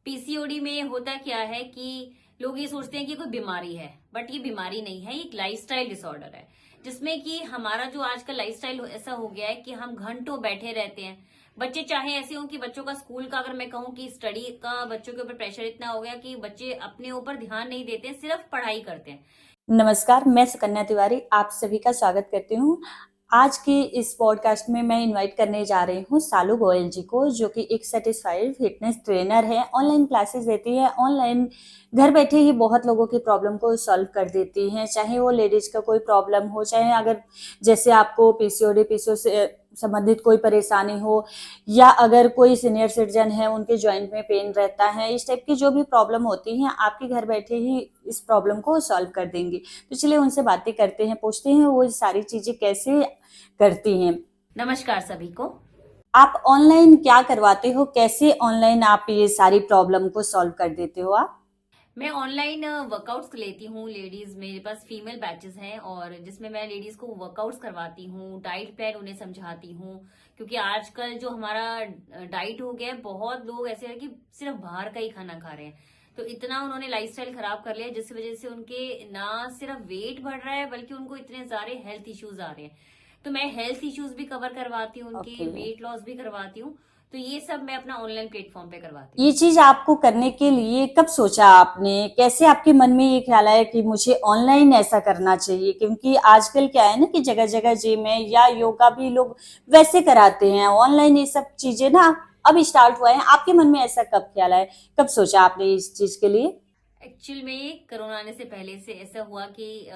PCOD में होता क्या है कि लोग ये सोचते हैं कि कोई बीमारी है, बट ये बीमारी नहीं है, ये एक लाइफस्टाइल डिसऑर्डर है। जिसमें कि हमारा जो आज का लाइफस्टाइल ऐसा हो गया है कि हम घंटों बैठे रहते हैं। बच्चे चाहे ऐसे हो कि बच्चों का स्कूल का, अगर मैं कहूँ कि स्टडी का बच्चों के ऊपर प्रेशर इतना हो गया कि बच्चे अपने ऊपर ध्यान नहीं देते, सिर्फ पढ़ाई करते हैं। नमस्कार, मैं सुकन्या तिवारी आप सभी का स्वागत करती हूँ। आज के इस पॉडकास्ट में मैं इनवाइट करने जा रही हूँ सालू गोयल जी को, जो कि एक सर्टिफाइड फिटनेस ट्रेनर है। ऑनलाइन क्लासेस देती है, ऑनलाइन घर बैठे ही बहुत लोगों की प्रॉब्लम को सॉल्व कर देती हैं। चाहे वो लेडीज का कोई प्रॉब्लम हो, चाहे अगर जैसे आपको पीसीओडी से संबंधित कोई परेशानी हो, या अगर कोई सीनियर सिटीजन है उनके जॉइंट में पेन रहता है, इस टाइप की जो भी प्रॉब्लम होती हैं आपके घर बैठे ही इस प्रॉब्लम को सॉल्व कर देंगी। तो चलिए उनसे बातें करते हैं, पूछते हैं वो सारी चीजें कैसे करती हैं। नमस्कार सभी को। आप ऑनलाइन क्या करवाते हो, कैसे ऑनलाइन आप ये सारी प्रॉब्लम को सॉल्व कर देते हो आप? मैं ऑनलाइन वर्कआउट्स लेती हूँ लेडीज, मेरे पास फीमेल बैचेस हैं और जिसमें मैं लेडीज को वर्कआउट्स करवाती हूँ, डाइट प्लान उन्हें समझाती हूँ। क्योंकि आजकल जो हमारा डाइट हो गया है, बहुत लोग ऐसे हैं कि सिर्फ बाहर का ही खाना खा रहे हैं। तो इतना उन्होंने लाइफस्टाइल खराब कर लिया जिसकी वजह से उनके ना सिर्फ वेट बढ़ रहा है बल्कि उनको इतने सारे हेल्थ इश्यूज आ रहे हैं। तो मैं हेल्थ इश्यूज भी कवर करवाती हूँ, उनके वेट लॉस भी करवाती हूँ। तो ये सब मैं अपना ऑनलाइन प्लेटफॉर्म पे करवाती हूँ। ये चीज आपको करने के लिए कब सोचा आपने, कैसे आपके मन में ये ख्याल आया कि मुझे ऑनलाइन ऐसा करना चाहिए? क्योंकि आजकल क्या है ना कि जगह जगह जिम है या योगा भी लोग वैसे कराते हैं, ऑनलाइन ये सब चीजें ना अब स्टार्ट हुआ है। आपके मन में ऐसा कब ख्याल आया, कब सोचा आपने इस चीज के लिए? एक्चुअल में कोरोना आने से पहले से ऐसा हुआ कि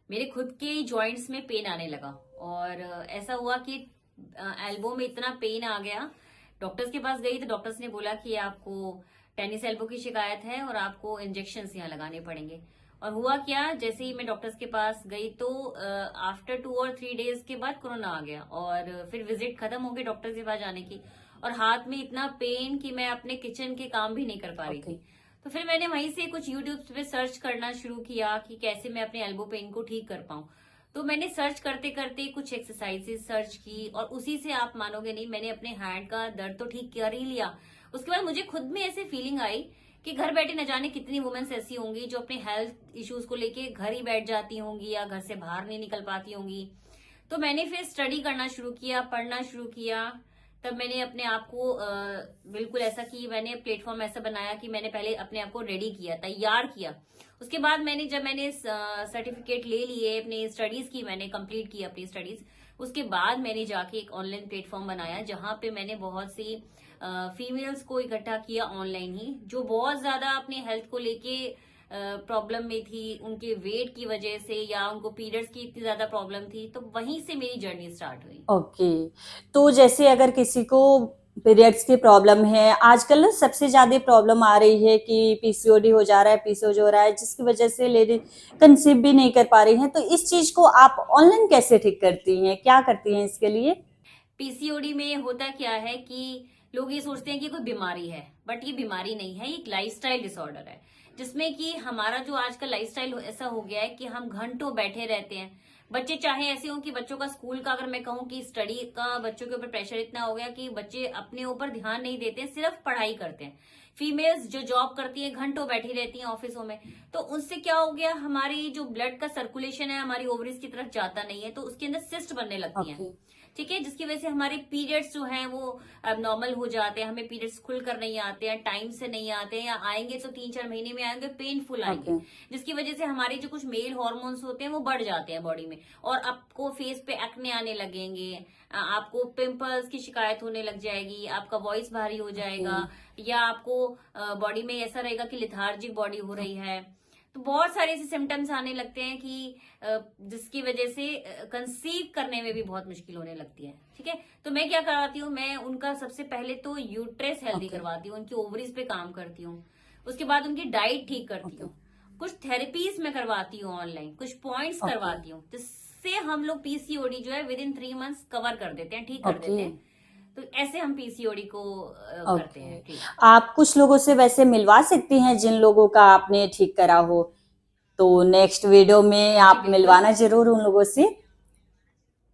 मेरे खुद के जॉइंट्स में पेन आने लगा और ऐसा हुआ कि एल्बो में इतना पेन आ गया। डॉक्टर्स के पास गई तो डॉक्टर्स ने बोला कि आपको टेनिस एल्बो की शिकायत है और आपको इंजेक्शन यहाँ लगाने पड़ेंगे। और हुआ क्या, जैसे ही मैं डॉक्टर्स के पास गई तो आफ्टर 2 और 3 डेज के बाद कोरोना आ गया और फिर विजिट खत्म हो गई डॉक्टर के पास जाने की। और हाथ में इतना पेन कि मैं अपने किचन के काम भी नहीं कर पा रही थी। तो फिर मैंने वहीं से कुछ यूट्यूब पे सर्च करना शुरू किया कि कैसे मैं अपने एल्बो पेन को ठीक कर पाऊं। तो मैंने सर्च करते करते कुछ एक्सरसाइजेस सर्च की और उसी से आप मानोगे नहीं, मैंने अपने हैंड का दर्द तो ठीक कर ही लिया। उसके बाद मुझे खुद में ऐसे फीलिंग आई कि घर बैठे न जाने कितनी वुमेन्स ऐसी होंगी जो अपने हेल्थ इश्यूज को लेके घर ही बैठ जाती होंगी या घर से बाहर नहीं निकल पाती होंगी। तो मैंने फिर स्टडी करना शुरू किया, पढ़ना शुरू किया। तब मैंने अपने आप को बिल्कुल ऐसा कि मैंने प्लेटफॉर्म ऐसा बनाया कि मैंने पहले अपने आप को रेडी किया, तैयार किया। उसके बाद जब मैंने सर्टिफिकेट ले लिए, अपनी स्टडीज की, मैंने कंप्लीट की अपनी स्टडीज। उसके बाद मैंने जाके एक ऑनलाइन प्लेटफॉर्म बनाया जहां पे मैंने बहुत सी फीमेल्स को इकट्ठा किया ऑनलाइन ही, जो बहुत ज्यादा अपने हेल्थ को लेके प्रॉब्लम में थी, उनके वेट की वजह से या उनको पीरियड्स की इतनी ज्यादा प्रॉब्लम थी। तो वहीं से मेरी जर्नी स्टार्ट हुई। ओके। तो जैसे अगर किसी को पीरियड्स की प्रॉब्लम है, आजकल ना सबसे ज्यादा प्रॉब्लम आ रही है कि पीसीओडी हो जा रहा है, पीसीओडी हो रहा है, जिसकी वजह से लेडी कंसीव भी नहीं कर पा रही हैं। तो इस चीज को आप ऑनलाइन कैसे ठीक करती हैं, क्या करती हैं इसके लिए? पीसीओडी में होता क्या है कि लोग ये सोचते हैं कि कोई बीमारी है, बट ये बीमारी नहीं है, ये एक लाइफस्टाइल डिसऑर्डर है। जिसमें कि हमारा जो आज का लाइफस्टाइल ऐसा हो गया है कि हम घंटों बैठे रहते हैं। बच्चे चाहे ऐसे हो कि बच्चों का स्कूल का, अगर मैं कहूँ कि स्टडी का बच्चों के ऊपर प्रेशर इतना हो गया कि बच्चे अपने ऊपर ध्यान नहीं देते, सिर्फ पढ़ाई करते हैं। फीमेल्स जो जॉब करती है घंटों बैठी रहती हैं ऑफिसों में। तो उससे क्या हो गया, हमारी जो ब्लड का सर्कुलेशन है हमारी ओवरीज की तरफ जाता नहीं है, तो उसके अंदर सिस्ट बनने लगती हैं। ठीक है, जिसकी वजह से हमारे पीरियड्स जो हैं वो अब नॉर्मल हो जाते हैं। हमें पीरियड्स खुलकर नहीं आते हैं, टाइम से नहीं आते हैं, या आएंगे तो 3-4 महीने में आएंगे, पेनफुल आएंगे। जिसकी वजह से हमारे जो कुछ मेल हॉर्मोन्स होते हैं वो बढ़ जाते हैं बॉडी में, और आपको फेस पे एक्ने आने लगेंगे, आपको पिंपल्स की शिकायत होने लग जाएगी, आपका वॉइस भारी हो जाएगा, या आपको बॉडी में ऐसा रहेगा कि लिथार्जिक बॉडी हो रही है। तो बहुत सारे ऐसे सिम्टम्स आने लगते हैं कि जिसकी वजह से कंसीव करने में भी बहुत मुश्किल होने लगती है। ठीक है, तो मैं क्या करवाती हूँ, मैं उनका सबसे पहले तो यूट्रेस हेल्दी करवाती हूँ, उनकी ओवरीज पे काम करती हूँ। उसके बाद उनकी डाइट ठीक करती हूँ। कुछ थेरेपीज मैं करवाती हूँ ऑनलाइन, कुछ पॉइंट्स करवाती हूँ, जिससे हम लोग पीसीओडी जो है विदिन 3 मंथ्स कवर कर देते हैं, ठीक कर देते हैं। तो ऐसे हम पीसीओडी को करते हैं ठीक। आप कुछ लोगों से वैसे मिलवा सकती हैं जिन लोगों का आपने ठीक करा हो, तो नेक्स्ट वीडियो में आप मिलवाना जरूर उन लोगों से।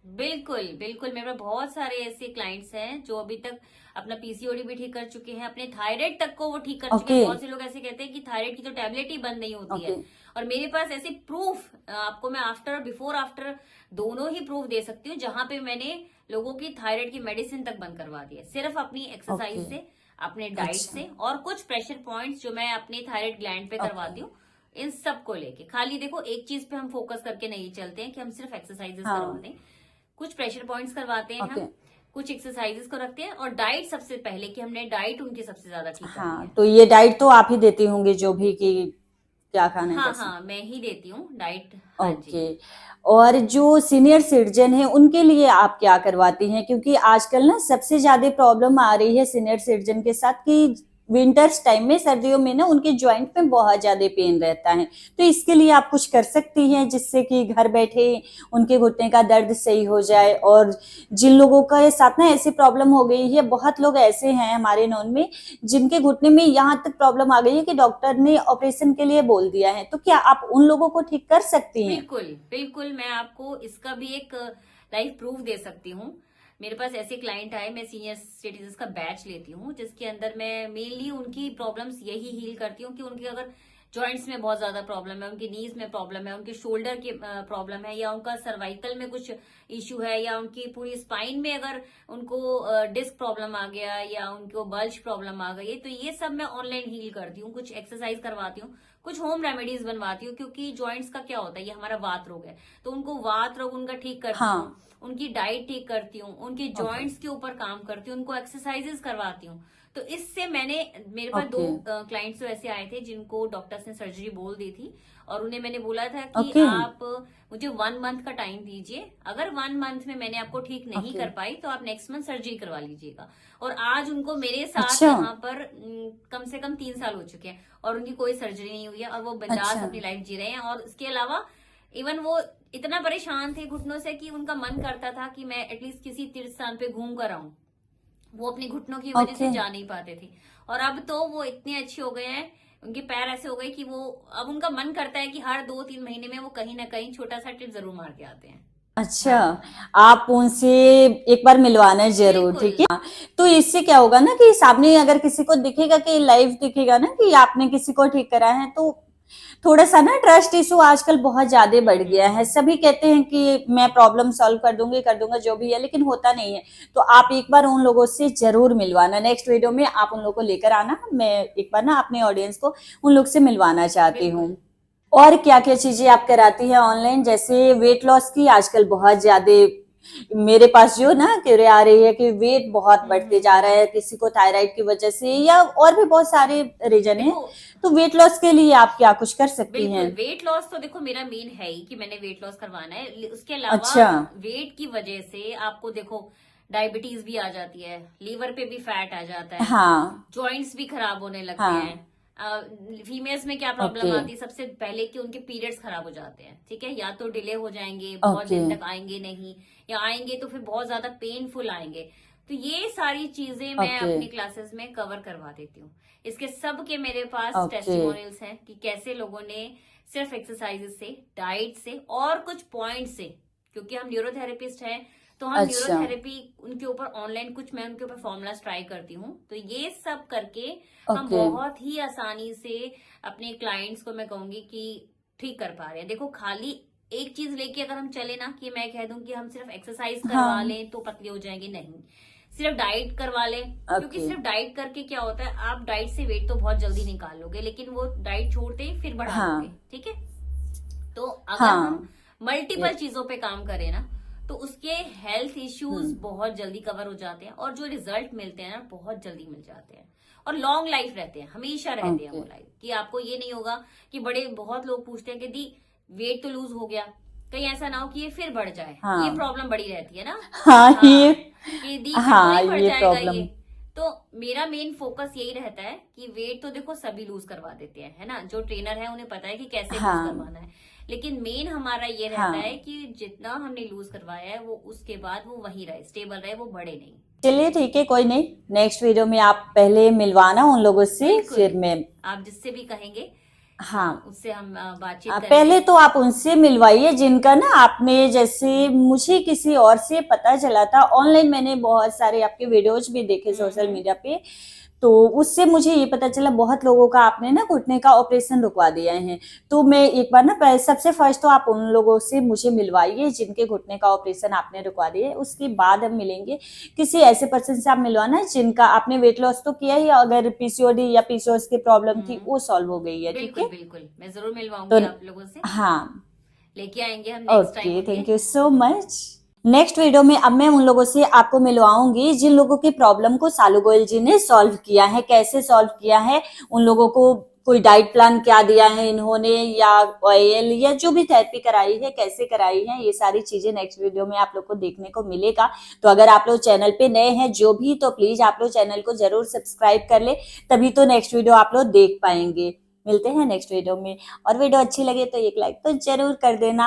बिल्कुल बिल्कुल, मेरे पास बहुत सारे ऐसे क्लाइंट्स हैं जो अभी तक अपना पीसीओडी भी ठीक कर चुके हैं, अपने थायराइड तक को वो ठीक कर चुके हैं। बहुत से लोग ऐसे कहते हैं कि थायराइड की तो टैबलेट ही बंद नहीं होती है, और मेरे पास ऐसे प्रूफ, आपको मैं आफ्टर बिफोर आफ्टर दोनों ही प्रूफ दे सकती हूँ, जहां पे मैंने लोगों की थायराइड की मेडिसिन तक बंद करवा दी है, सिर्फ अपनी एक्सरसाइज से, अपने डाइट से, और कुछ प्रेशर पॉइंट्स जो मैं अपने थायराइड ग्लैंड पे करवाती हूँ, इन सब को लेके। खाली देखो एक चीज पे हम फोकस करके नहीं चलते हैं कि हम सिर्फ एक्सरसाइजेस करवाते हैं, कुछ प्रेशर पॉइंट्स करवाते हैं हम, कुछ एक्सरसाइजेस को रखते हैं, और डाइट सबसे पहले कि हमने डाइट उनकी सबसे ज्यादा ठीक करनी है। तो ये डाइट तो आप ही देती होंगे जो भी कि क्या खाना है? हाँ, मैं ही देती हूँ डाइट। ओके। और जो सीनियर सिटीजन है उनके लिए आप क्या करवाती हैं? क्योंकि आजकल ना सबसे ज्यादा प्रॉब्लम आ रही है सीनियर सिटीजन के साथ कि विंटर्स टाइम में, सर्दियों में ना उनके जॉइंट में बहुत ज्यादा पेन रहता है। तो इसके लिए आप कुछ कर सकती हैं जिससे कि घर बैठे उनके घुटने का दर्द सही हो जाए। और जिन लोगों का साथ ना ऐसी प्रॉब्लम हो गई है, बहुत लोग ऐसे हैं हमारे नॉन में जिनके घुटने में यहाँ तक प्रॉब्लम आ गई है कि डॉक्टर ने ऑपरेशन के लिए बोल दिया है, तो क्या आप उन लोगों को ठीक कर सकती हैं? बिल्कुल बिल्कुल, मैं आपको इसका भी एक लाइव प्रूफ दे सकती हूँ। मेरे पास ऐसे क्लाइंट आए, मैं सीनियर सिटीजन का बैच लेती हूँ, जिसके अंदर मैं मेनली उनकी प्रॉब्लम्स यही हील करती हूँ कि उनकी अगर जॉइंट्स में बहुत ज्यादा प्रॉब्लम है, उनकी नीज में प्रॉब्लम है, उनके शोल्डर की प्रॉब्लम है, या उनका सर्वाइकल में कुछ इश्यू है, या उनकी पूरी स्पाइन में अगर उनको डिस्क प्रॉब्लम आ गया, या उनको बल्ज प्रॉब्लम आ गई है, तो ये सब मैं ऑनलाइन हील करती हूँ। कुछ एक्सरसाइज करवाती हूँ, कुछ होम रेमेडीज बनवाती हूँ, क्योंकि जॉइंट्स का क्या होता है, ये हमारा वात रोग है, तो उनको वात रोग उनका ठीक करती हूँ, उनकी डाइट ठीक करती हूँ, उनके जॉइंट्स के ऊपर काम करती हूँ, उनको एक्सरसाइजेस करवाती हूँ। तो इससे मेरे पास 2 क्लाइंट्स तो ऐसे आए थे जिनको डॉक्टर्स ने सर्जरी बोल दी थी, और उन्हें मैंने बोला था कि आप मुझे 1 मंथ का टाइम दीजिए, अगर 1 मंथ में मैंने आपको ठीक नहीं कर पाई तो आप नेक्स्ट मंथ सर्जरी करवा लीजिएगा। और आज उनको मेरे साथ यहाँ पर कम से कम 3 साल हो चुके हैं, और उनकी कोई सर्जरी नहीं हुई है, और वो बिंदास अपनी लाइफ जी रहे हैं। और इसके अलावा इवन वो इतना परेशान थे घुटनों से कि उनका मन करता था कि मैं एटलीस्ट किसी तीर्थ स्थान पे घूम कर आऊं, वो अपने घुटनों की वजह से जा नहीं पाते थे। और अब तो वो इतने अच्छे हो गए हैं, उनके पैर ऐसे हो गए कि वो अब उनका मन करता है कि हर 2-3 महीने में वो कहीं ना कहीं छोटा सा ट्रिप जरूर मार के आते हैं। अच्छा, आप उनसे एक बार मिलवाना जरूर, ठीक है? तो इससे क्या होगा ना कि सामने अगर किसी को दिखेगा कि लाइव दिखेगा ना कि आपने किसी को ठीक करा है, तो थोड़ा सा ना ट्रस्ट इशू आजकल बहुत ज्यादा बढ़ गया है। सभी कहते हैं कि मैं प्रॉब्लम सॉल्व कर दूंगा जो भी है, लेकिन होता नहीं है। तो आप एक बार उन लोगों से जरूर मिलवाना, नेक्स्ट वीडियो में आप उन लोगों को लेकर आना। मैं एक बार ना अपने ऑडियंस को उन लोग से मिलवाना चाहती हूँ। और क्या क्या चीजें आप कराती हैं ऑनलाइन? जैसे वेट लॉस की आजकल बहुत ज्यादा मेरे पास जो ना क्यूरी आ रही है कि वेट बहुत बढ़ते जा रहा है, किसी को थायराइड की वजह से, या और भी बहुत सारे रीजन है। तो वेट लॉस के लिए आप क्या कुछ कर सकती हैं? वेट लॉस तो देखो मेरा मेन है ही कि मैंने वेट लॉस करवाना है। उसके अलावा वेट की वजह से आपको देखो डायबिटीज भी आ जाती है, लीवर पे भी फैट आ जाता है, जॉइंट्स भी खराब होने लगते हैं। फीमेल्स में क्या प्रॉब्लम आती है सबसे पहले कि उनके पीरियड्स खराब हो जाते हैं, ठीक है, या तो डिले हो जाएंगे, बहुत दिन तक आएंगे नहीं, या आएंगे तो फिर बहुत ज्यादा पेनफुल आएंगे। तो ये सारी चीजें मैं अपनी क्लासेस में कवर करवा देती हूँ। इसके सब के मेरे पास टेस्टिमोनियल्स हैं कि कैसे लोगों ने सिर्फ एक्सरसाइजेस से, डाइट से और कुछ पॉइंट से, क्योंकि हम न्यूरोथेरेपिस्ट हैं तो हम न्यूरोथेरेपी उनके ऊपर ऑनलाइन कुछ मैं उनके ऊपर फॉर्मूलाज ट्राई करती हूँ। तो ये सब करके हम बहुत ही आसानी से अपने क्लाइंट्स को मैं कहूंगी कि ठीक कर पा रहे हैं। देखो खाली एक चीज लेके अगर हम चले ना कि मैं कह दूं कि हम सिर्फ एक्सरसाइज करवा लें तो पतले हो जाएंगे, नहीं, सिर्फ डाइट करवा लें। क्योंकि सिर्फ डाइट करके क्या होता है, आप डाइट से वेट तो बहुत जल्दी निकाल लोगे, लेकिन वो डाइट छोड़ते ही फिर बढ़ा लोगे, ठीक है। तो अगर हम मल्टीपल चीजों पे काम करें ना तो उसके हेल्थ इश्यूज बहुत जल्दी कवर हो जाते हैं, और जो रिजल्ट मिलते हैं ना बहुत जल्दी मिल जाते हैं, और लॉन्ग लाइफ रहते हैं, हमेशा रहते हैं वो लाइफ, कि आपको ये नहीं होगा कि बहुत लोग पूछते हैं कि दी वेट तो लूज हो गया, कहीं ऐसा ना हो कि ये फिर बढ़ जाए। ये प्रॉब्लम बड़ी रहती है ना, कि दी फिर बढ़ जाएगा ये। तो मेरा मेन फोकस यही रहता है कि वेट तो देखो सभी लूज करवा देते हैं, है ना, जो ट्रेनर है उन्हें पता है कि कैसे लूज करवाना है, लेकिन मेन हमारा ये रहता है कि जितना हमने लूज करवाया है वो उसके बाद वो वही रहे, स्टेबल रहे, वो बढ़े नहीं। चलिए ठीक है, कोई नहीं, नेक्स्ट वीडियो में आप पहले मिलवाना उन लोगों से, फिर मैं आप जिससे भी कहेंगे हाँ, उससे हम बातचीत पहले करेंगे। तो आप उनसे मिलवाइए जिनका ना आपने, जैसे मुझे किसी और से पता चला था ऑनलाइन, मैंने बहुत सारे आपके वीडियोज भी देखे सोशल मीडिया पे, तो उससे मुझे ये पता चला बहुत लोगों का आपने ना घुटने का ऑपरेशन रुकवा दिया है। तो मैं एक बार ना सबसे फर्स्ट तो आप उन लोगों से मुझे मिलवाइए जिनके घुटने का ऑपरेशन आपने रुकवा दिया है, उसके बाद हम मिलेंगे किसी ऐसे पर्सन से। आप मिलवाना जिनका आपने वेट लॉस तो किया है, या अगर पीसीओडी या पीसीओएस की प्रॉब्लम थी वो सॉल्व हो गई है, ठीक बिल्कुल है? बिल्कुल, मैं जरूर तो मिलवाऊंगी आप लोगों से, हाँ, लेके आएंगे हम नेक्स्ट टाइम ओके, उनके। Thank you so much. Next video में अब मैं उन लोगों से आपको मिलवाऊंगी जिन लोगों की प्रॉब्लम को सालू गोयल जी ने सॉल्व किया है, कैसे सॉल्व किया है, उन लोगों को कोई डाइट प्लान क्या दिया है इन्होंने, या ऑयल या जो भी थेरेपी कराई है कैसे कराई है, ये सारी चीजें नेक्स्ट वीडियो में आप लोग को देखने को मिलेगा। तो अगर आप लोग चैनल पे नए हैं जो भी, तो प्लीज आप लोग चैनल को जरूर सब्सक्राइब कर ले, तभी तो नेक्स्ट वीडियो आप लोग देख पाएंगे। मिलते हैं नेक्स्ट वीडियो में, और वीडियो अच्छी लगे तो एक लाइक तो जरूर कर देना।